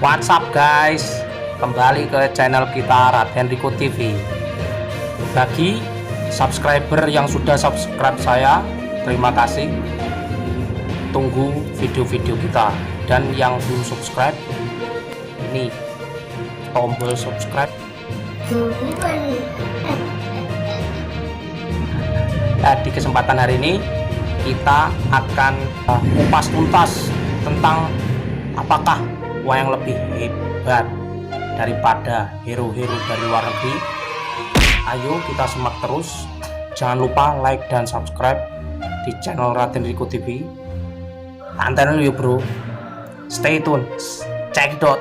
What's up guys, kembali ke channel kita Raden Riko TV. Bagi subscriber yang sudah subscribe saya, terima kasih. Tunggu video-video kita. Dan yang belum subscribe, ini tombol subscribe. Nah, di kesempatan hari ini kita akan kupas tuntas tentang apakah wayang lebih hebat daripada hero-hero dari luar negeri. Ayo kita simak terus. Jangan lupa like dan subscribe di channel Raden Riko TV. Santai dulu bro. Stay tune. Check it out.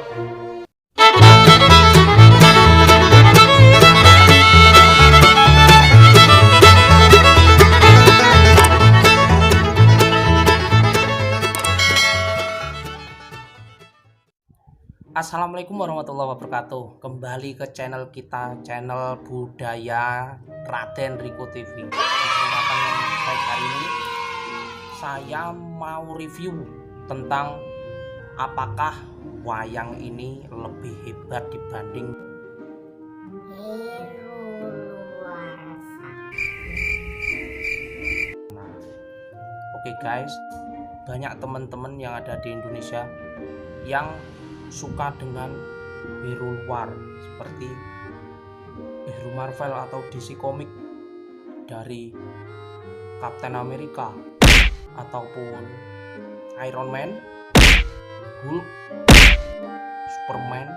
Assalamualaikum warahmatullahi wabarakatuh. Kembali ke channel kita, channel budaya Raden Riko TV. Di kesempatan yang baik hari ini saya mau review tentang apakah wayang ini lebih hebat dibanding Oke guys, banyak teman-teman yang ada di Indonesia yang suka dengan hero luar seperti hero Marvel atau DC Comic, dari Captain America ataupun Iron Man, Hulk, Superman,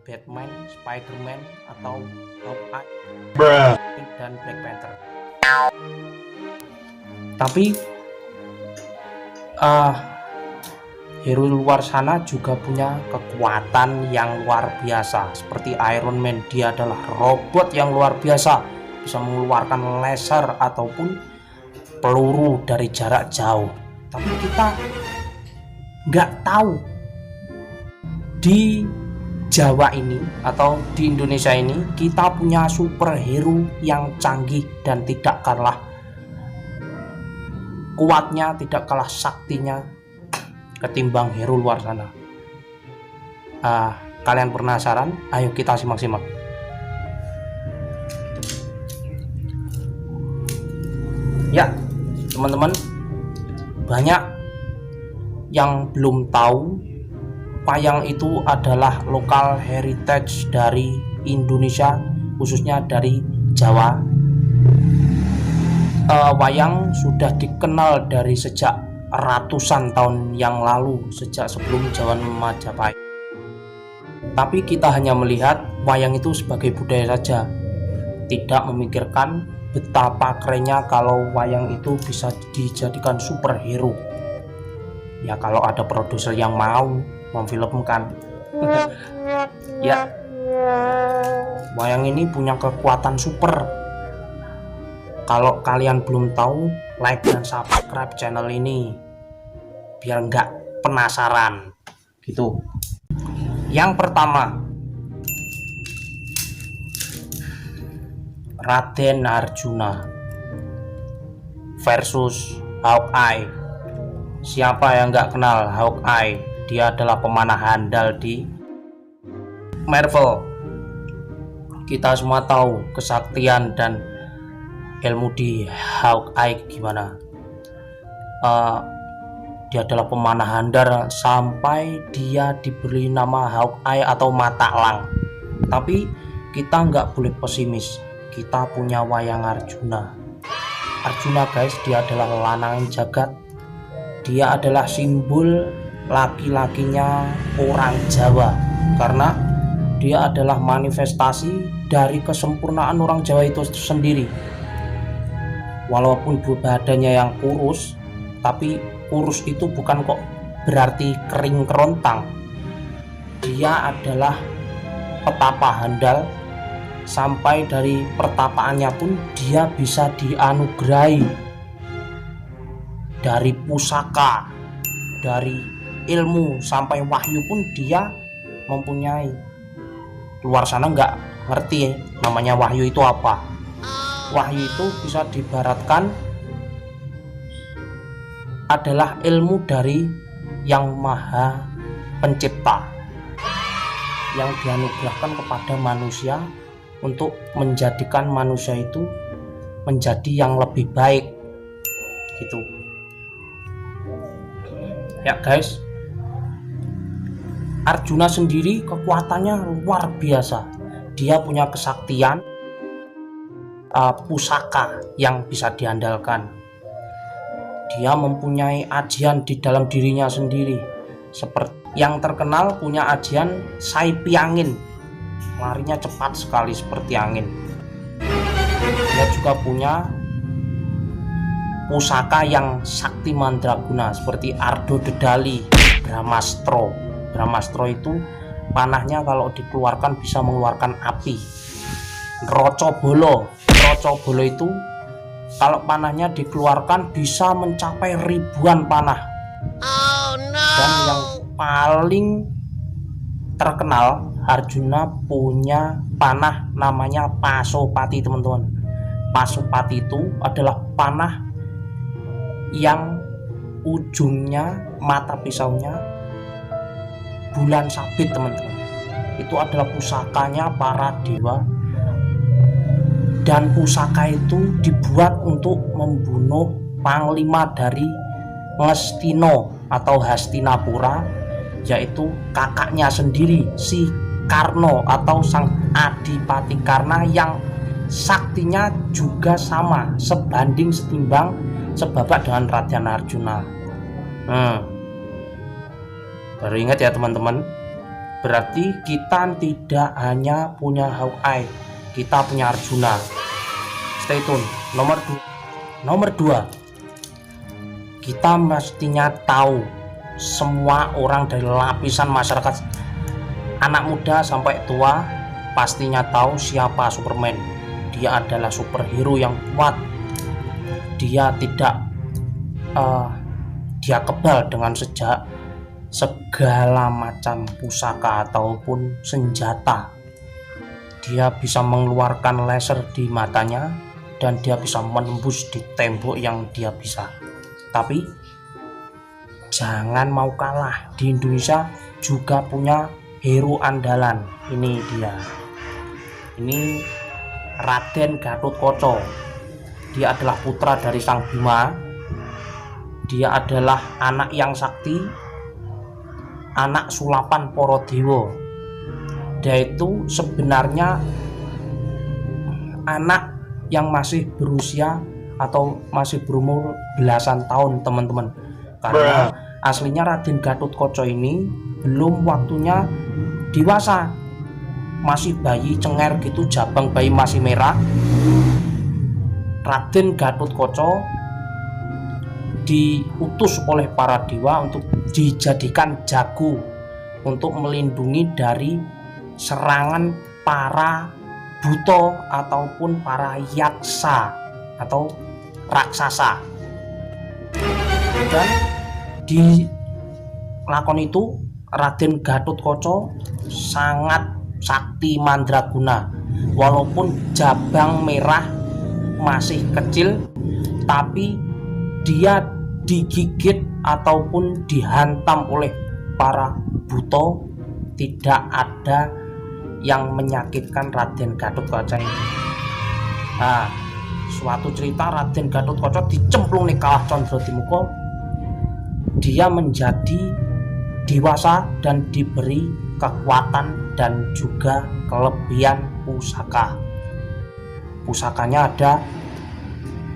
Batman, Spider-Man atau Hawkeye dan Black Panther. Tapi hero luar sana juga punya kekuatan yang luar biasa. Seperti Iron Man, dia adalah robot yang luar biasa, bisa mengeluarkan laser ataupun peluru dari jarak jauh. Tapi kita nggak tahu di Jawa ini atau di Indonesia ini kita punya superhero yang canggih dan tidak kalah kuatnya, tidak kalah saktinya ketimbang hero luar sana. Kalian penasaran? Ayo kita simak-simak. Ya teman-teman, banyak yang belum tahu wayang itu adalah lokal heritage dari Indonesia, khususnya dari Jawa. Wayang sudah dikenal dari sejak ratusan tahun yang lalu, sejak sebelum zaman Majapahit. Tapi kita hanya melihat wayang itu sebagai budaya saja, tidak memikirkan betapa kerennya kalau wayang itu bisa dijadikan superhero. Ya kalau ada produser yang mau memfilmkan. Ya, wayang ini punya kekuatan super. Kalau kalian belum tahu, like dan subscribe channel ini biar nggak penasaran gitu. Yang pertama, Raden Arjuna versus Hawkeye. Siapa yang nggak kenal Hawkeye? Dia adalah pemanah handal di Marvel. Kita semua tahu kesaktian dan ilmu di Hawkeye gimana. Dia adalah pemanah handal sampai dia diberi nama Hawkeye atau mata elang. Tapi kita nggak boleh pesimis. Kita punya wayang Arjuna. Arjuna guys, dia adalah lanangan jagat. Dia adalah simbol laki-lakinya orang Jawa, karena dia adalah manifestasi dari kesempurnaan orang Jawa itu sendiri. Walaupun badannya yang kurus, tapi kurus itu bukan kok berarti kering kerontang. Dia adalah petapa handal, sampai dari pertapaannya pun dia bisa dianugerahi dari pusaka, dari ilmu sampai wahyu pun dia mempunyai. Luar sana nggak ngerti namanya wahyu itu apa. Wahyu itu bisa diibaratkan adalah ilmu dari yang maha pencipta yang dianugerahkan kepada manusia untuk menjadikan manusia itu menjadi yang lebih baik gitu ya guys. Arjuna sendiri kekuatannya luar biasa. Dia punya kesaktian, pusaka yang bisa diandalkan. Dia mempunyai ajian di dalam dirinya sendiri. Seperti yang terkenal punya ajian Saipi Angin, larinya cepat sekali seperti angin. Dia juga punya pusaka yang sakti mandraguna seperti Ardo Dedali, Brahmastro. Brahmastro itu panahnya kalau dikeluarkan bisa mengeluarkan api. Rocobolo itu kalau panahnya dikeluarkan bisa mencapai ribuan panah. Dan yang paling terkenal, Arjuna punya panah namanya Pasopati, teman-teman. Pasopati itu adalah panah yang ujungnya mata pisaunya bulan sabit, teman-teman. Itu adalah pusakanya para dewa, dan pusaka itu dibuat untuk membunuh panglima dari Ngestino atau Hastinapura, yaitu kakaknya sendiri, si Karno atau sang Adipati Karna, yang saktinya juga sama, sebanding setimbang sebabak dengan Raden Arjuna. Baru ingat ya teman-teman, berarti kita tidak hanya punya Hawkeye, kita punya Arjuna. Stay tune. Nomor 2, kita mestinya tahu, semua orang dari lapisan masyarakat, anak muda sampai tua, pastinya tahu siapa Superman. Dia adalah superhero yang kuat. Dia tidak dia kebal dengan segala macam pusaka ataupun senjata. Dia bisa mengeluarkan laser di matanya dan dia bisa menembus di tembok yang dia bisa. Tapi jangan mau kalah, di Indonesia juga punya hero andalan. Ini dia, ini Raden Gatotkaca. Dia adalah putra dari Sang Bima. Dia adalah anak yang sakti, anak sulapan para dewa. Dia itu sebenarnya anak yang masih berusia atau masih berumur belasan tahun, teman-teman. Karena aslinya Raden Gatotkaca ini belum waktunya dewasa, masih bayi cengar gitu, jabang bayi masih merah. Raden Gatotkaca diutus oleh para dewa untuk dijadikan jago untuk melindungi dari serangan para buto ataupun para yaksa atau raksasa. Dan di lakon itu Raden Gatotkaca sangat sakti mandraguna. Walaupun jabang merah masih kecil, tapi dia digigit ataupun dihantam oleh para buto, tidak ada yang menyakitkan Raden Gatotkaca ini. Nah, suatu cerita Raden Gatotkaca dicemplung nih kalah Condro Dimuka. Dia menjadi dewasa dan diberi kekuatan dan juga kelebihan pusaka. Pusakanya ada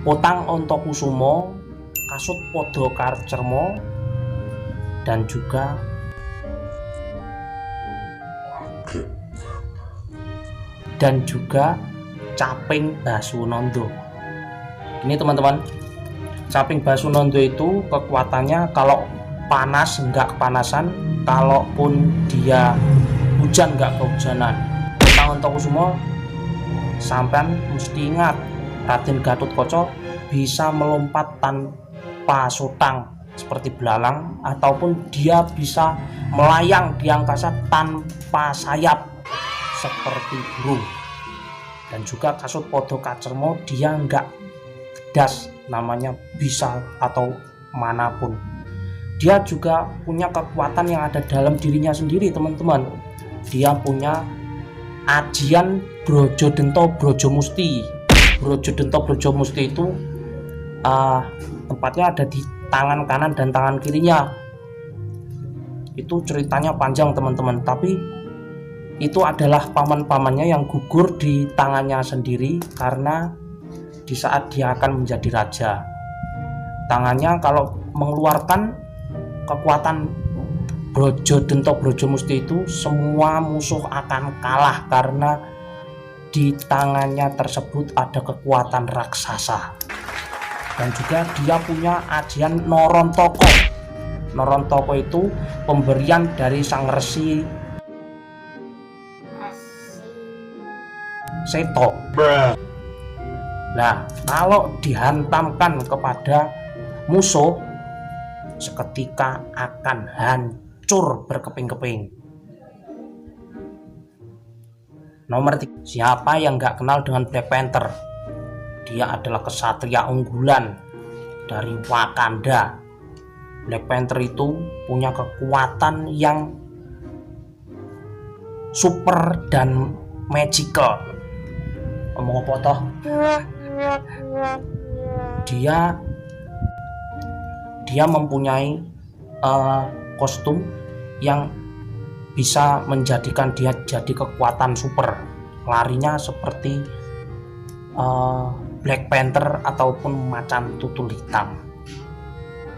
Potang Ontokusumo, Kasut Podo Karcermo, dan juga Caping Basunanda. Ini teman-teman, Caping Basunanda itu kekuatannya kalau panas enggak kepanasan, kalaupun dia hujan enggak kehujanan. Potang Ontokusumo, sampean mesti ingat, Raden Gatotkaca bisa melompat tanpa sutang seperti belalang, ataupun dia bisa melayang di angkasa tanpa sayap seperti burung. Dan juga Kasut Podo Karcermo, dia enggak das, namanya bisa atau manapun. Dia juga punya kekuatan yang ada dalam dirinya sendiri, teman-teman. Dia punya ajian Brojodento Brojomusti. Brojodento Brojomusti itu tempatnya ada di tangan kanan dan tangan kirinya. Itu ceritanya panjang, teman-teman, tapi itu adalah paman-pamannya yang gugur di tangannya sendiri karena di saat dia akan menjadi raja. Tangannya kalau mengeluarkan kekuatan Brojodento Brojomusti itu, semua musuh akan kalah karena di tangannya tersebut ada kekuatan raksasa. Dan juga dia punya ajian Norontoko. Norontoko itu pemberian dari sang resi Seto. Nah, kalau dihantamkan kepada musuh, seketika akan hancur berkeping-keping. Nomor 3, siapa yang nggak kenal dengan Black Panther? Dia adalah kesatria unggulan dari Wakanda. Black Panther itu punya kekuatan yang super dan magical. Ngomong apa toh? Dia mempunyai kostum yang bisa menjadikan dia jadi kekuatan super. Larinya seperti Black Panther ataupun macan tutul hitam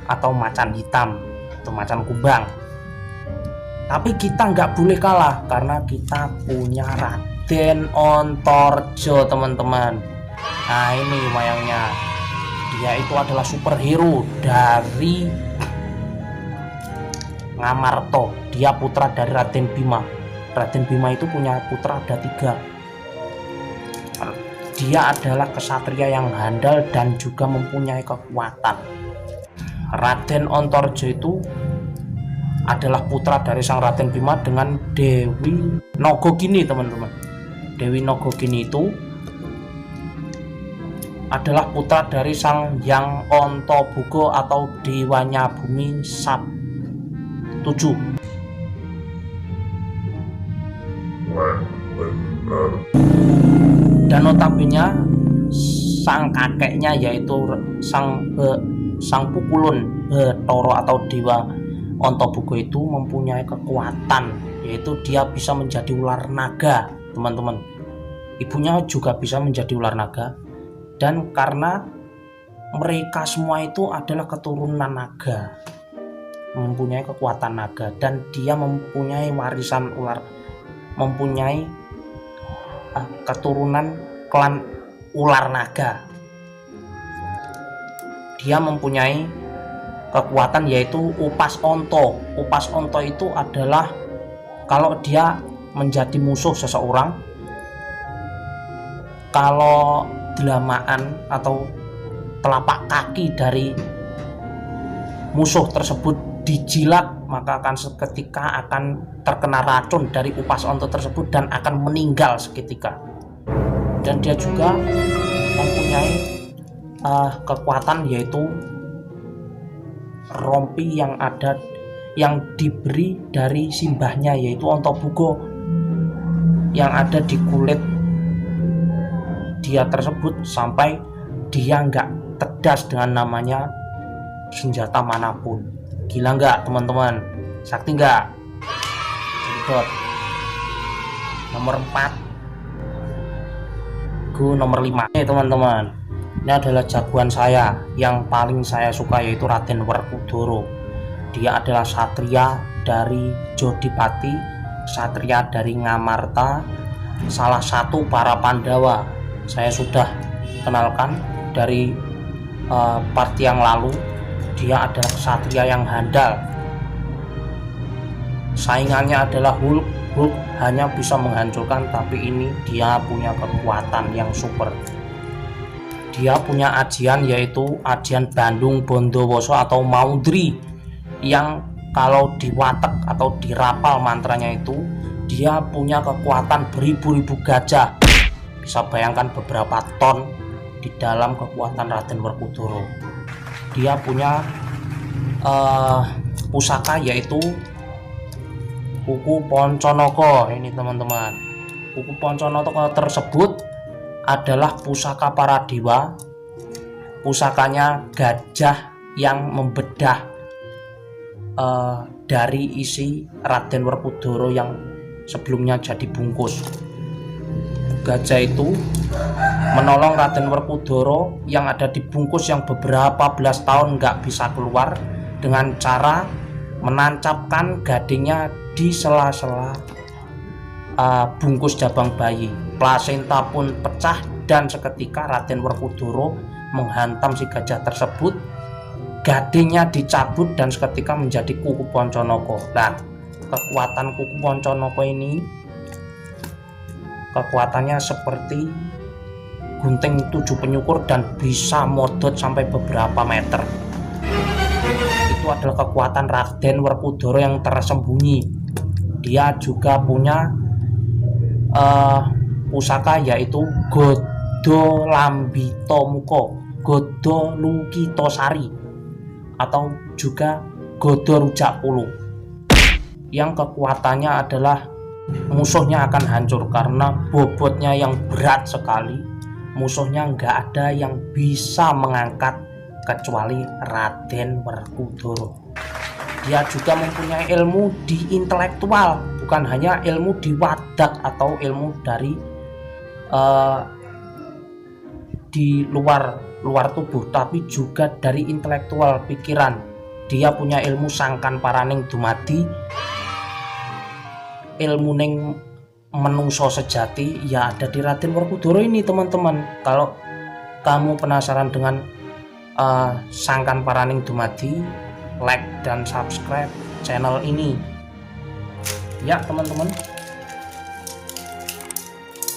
atau macan hitam atau macan kumbang. Tapi kita nggak boleh kalah karena kita punya Raden Ontorjo, teman-teman. Nah, ini wayangnya. Dia itu adalah superhero dari Ngamarta. Dia putra dari Raden Bima. Raden Bima itu punya putra ada 3. Dia adalah kesatria yang handal dan juga mempunyai kekuatan. Raden Ontorjo itu adalah putra dari sang Raden Bima dengan Dewi Nogogini, teman-teman. Dewi Nogogini itu adalah putra dari sang Yang Ontobugo atau Dewanya Bumi Sab 7. Dan notabene sang kakeknya yaitu sang Pukulun Betoro atau Dewa Ontobugo itu mempunyai kekuatan, yaitu dia bisa menjadi ular naga, teman-teman. Ibunya juga bisa menjadi ular naga. Dan karena mereka semua itu adalah keturunan naga, mempunyai kekuatan naga, dan dia mempunyai warisan ular, mempunyai keturunan klan ular naga. Dia mempunyai kekuatan yaitu Upas Onto. Upas Onto itu adalah kalau dia menjadi musuh seseorang, kalau delamaan atau telapak kaki dari musuh tersebut dijilat, maka akan seketika akan terkena racun dari Upas Onto tersebut dan akan meninggal seketika. Dan dia juga mempunyai kekuatan yaitu rompi yang diberi dari simbahnya yaitu Ontobugo, yang ada di kulit dia tersebut sampai dia nggak tedas dengan namanya senjata manapun. Gila nggak, teman-teman? Sakti nggak? Sedot. Nomor 4, nomor 5. Teman-teman, ini adalah jagoan saya yang paling saya suka, yaitu Raden Werkudara. Dia adalah satria dari Jodipati, satria dari Ngamarta, salah satu para Pandawa. Saya sudah kenalkan dari part yang lalu. Dia adalah kesatria yang handal. Saingannya adalah Hulk. Hulk hanya bisa menghancurkan, tapi ini dia punya kekuatan yang super. Dia punya ajian yaitu ajian Bandung Bondowoso atau Maudri, yang kalau diwatek atau dirapal mantranya itu dia punya kekuatan beribu-ribu gajah. Bisa bayangkan beberapa ton di dalam kekuatan Raden Werkudara. Dia punya pusaka, yaitu kuku Ponconoko. Ini teman-teman, kuku Ponconoko tersebut adalah pusaka para dewa. Pusakanya gajah yang membedah dari isi Raden Werkudara yang sebelumnya jadi bungkus. Gajah itu menolong Raden Werkudara yang ada di bungkus yang beberapa belas tahun nggak bisa keluar, dengan cara menancapkan gadingnya di sela-sela bungkus jabang bayi. Plasenta pun pecah dan seketika Raden Werkudara menghantam si gajah tersebut. Gadingnya dicabut dan seketika menjadi kuku Ponconoko. Nah, kekuatan kuku Ponconoko ini kekuatannya seperti gunting 7 penyukur dan bisa modot sampai beberapa meter. Itu adalah kekuatan Raden Werkudara yang tersembunyi. Dia juga punya pusaka, yaitu Godo Lambito Muko, Godo Lukitosari, atau juga Godo Rujak Pulu, yang kekuatannya adalah musuhnya akan hancur karena bobotnya yang berat sekali. Musuhnya nggak ada yang bisa mengangkat kecuali Raden Werkudara. Dia juga mempunyai ilmu di intelektual, bukan hanya ilmu di wadak atau ilmu dari di luar tubuh, tapi juga dari intelektual pikiran. Dia punya ilmu sangkan paraning dumadi, ilmu ning menungso sejati ya ada di Raden Werkudara ini teman-teman. Kalau kamu penasaran dengan sangkan paraning dumadi, like dan subscribe channel ini ya teman-teman.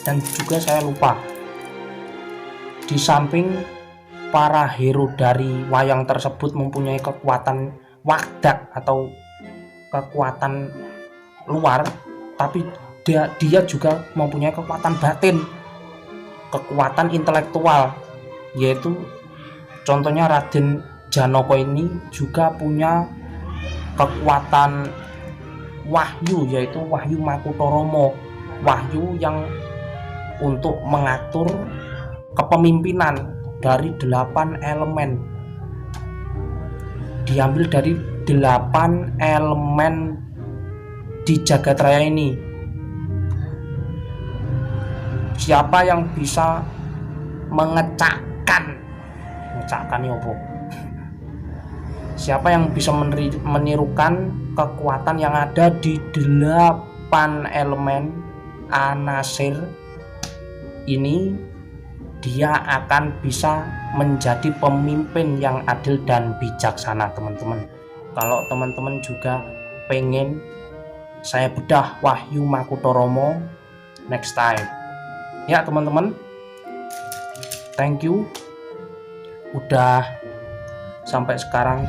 Dan juga saya lupa, di samping para hero dari wayang tersebut mempunyai kekuatan wadak atau kekuatan luar, tapi dia juga mempunyai kekuatan batin, kekuatan intelektual, yaitu contohnya Raden Janaka ini juga punya kekuatan wahyu, yaitu wahyu Makutoromo, wahyu yang untuk mengatur kepemimpinan dari 8 elemen. Diambil dari 8 elemen di jagat raya ini. Siapa yang bisa mengecakkan ini apa? Siapa yang bisa menirukan kekuatan yang ada di 8 elemen anasir ini, dia akan bisa menjadi pemimpin yang adil dan bijaksana teman-teman. Kalau teman-teman juga pengen saya bedah wahyu Makutoromo next time ya teman-teman. Thank you udah sampai sekarang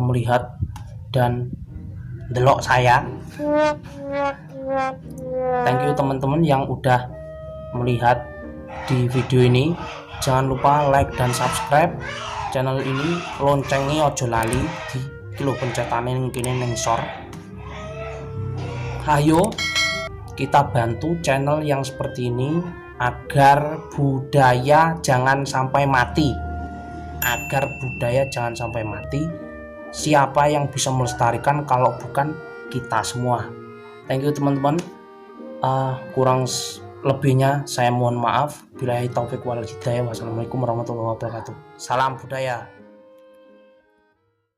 melihat dan delok saya. Thank you teman-teman yang udah melihat di video ini. Jangan lupa like dan subscribe channel ini, loncengnya ojo lali di kilo pencetane kene ning sor. Ayo kita bantu channel yang seperti ini agar budaya jangan sampai mati. Siapa yang bisa melestarikan kalau bukan kita semua? Thank you teman-teman. Kurang lebihnya saya mohon maaf. Billahi taufik wal hidayah. Wassalamualaikum warahmatullahi wabarakatuh. Salam budaya.